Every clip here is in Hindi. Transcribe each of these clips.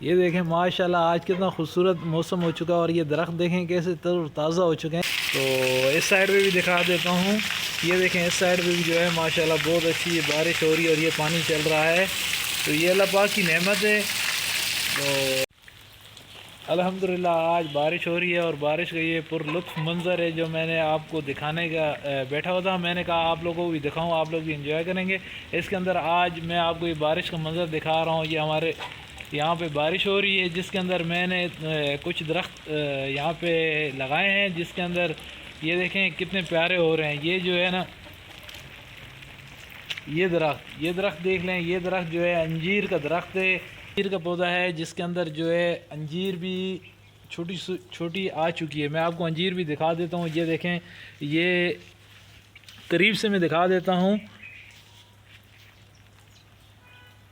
ये देखें माशाल्लाह आज कितना खूबसूरत मौसम हो चुका है और ये दरख्त देखें कैसे ताज़ा हो चुके हैं। तो इस साइड पे भी दिखा देता हूँ। ये देखें इस साइड पे भी जो है माशाल्लाह बहुत अच्छी ये बारिश हो रही है और ये पानी चल रहा है। तो ये अल्लाह पाक की नेमत है। तो अल्हम्दुलिल्लाह आज बारिश हो रही है और बारिश का ये पुरलुत्फ़ मंज़र है जो मैंने आपको दिखाने का बैठा हुआ था। मैंने कहा आप लोगों को भी दिखाऊं, आप लोग भी इंजॉय करेंगे। इसके अंदर आज मैं आपको ये बारिश का मंज़र दिखा रहा हूँ। ये हमारे यहाँ पे बारिश हो रही है जिसके अंदर मैंने कुछ दरख्त यहाँ पे लगाए हैं, जिसके अंदर ये देखें कितने प्यारे हो रहे हैं। ये जो है ना ये दरख्त देख लें। ये दरख्त जो है अंजीर का दरख्त है, अंजीर का पौधा है जिसके अंदर जो है अंजीर भी छोटी छोटी आ चुकी है। मैं आपको अंजीर भी दिखा देता हूँ। ये देखें, ये करीब से मैं दिखा देता हूँ।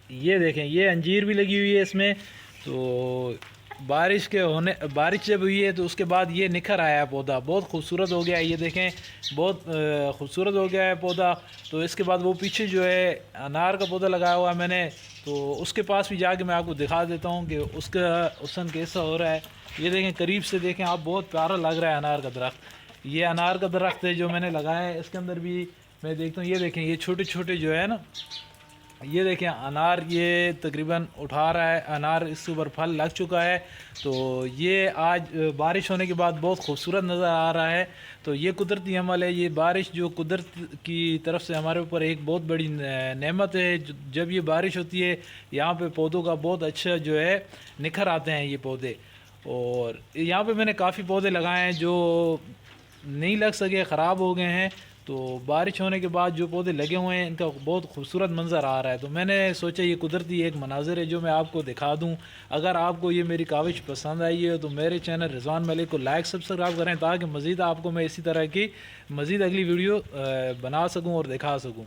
ये देखें ये अंजीर भी लगी हुई है इसमें। तो बारिश जब हुई है तो उसके बाद ये निखर आया है पौधा, बहुत खूबसूरत हो गया है। ये देखें बहुत खूबसूरत हो गया है पौधा। तो इसके बाद वो पीछे जो है अनार का पौधा लगाया हुआ है मैंने, तो उसके पास भी जाके मैं आपको दिखा देता हूँ कि उसका हुस्न कैसा हो रहा है। ये देखें करीब से देखें आप, बहुत प्यारा लग रहा है अनार का दरख्त। ये अनार का दरख्त है जो मैंने लगाया है। इसके अंदर भी मैं देखता हूँ, ये देखें ये छोटे छोटे जो है ना, ये देखें अनार ये तकरीबन उठा रहा है, अनार इसके ऊपर फल लग चुका है। तो ये आज बारिश होने के बाद बहुत खूबसूरत नज़र आ रहा है। तो ये कुदरती अमल है, ये बारिश जो कुदरत की तरफ से हमारे ऊपर एक बहुत बड़ी नेमत है। जब ये बारिश होती है यहाँ पे पौधों का बहुत अच्छा जो है निखर आते हैं ये पौधे। और यहाँ पे मैंने काफ़ी पौधे लगाए हैं जो नहीं लग सके, ख़राब हो गए हैं। तो बारिश होने के बाद जो पौधे लगे हुए हैं इनका बहुत खूबसूरत मंज़र आ रहा है। तो मैंने सोचा ये कुदरती एक मनाज़र है जो मैं आपको दिखा दूं। अगर आपको ये मेरी काविश पसंद आई है तो मेरे चैनल रिजवान मलिक को लाइक सब्सक्राइब करें ताकि मज़ीद आपको मैं इसी तरह की मज़ीद अगली वीडियो बना सकूं और दिखा सकूं।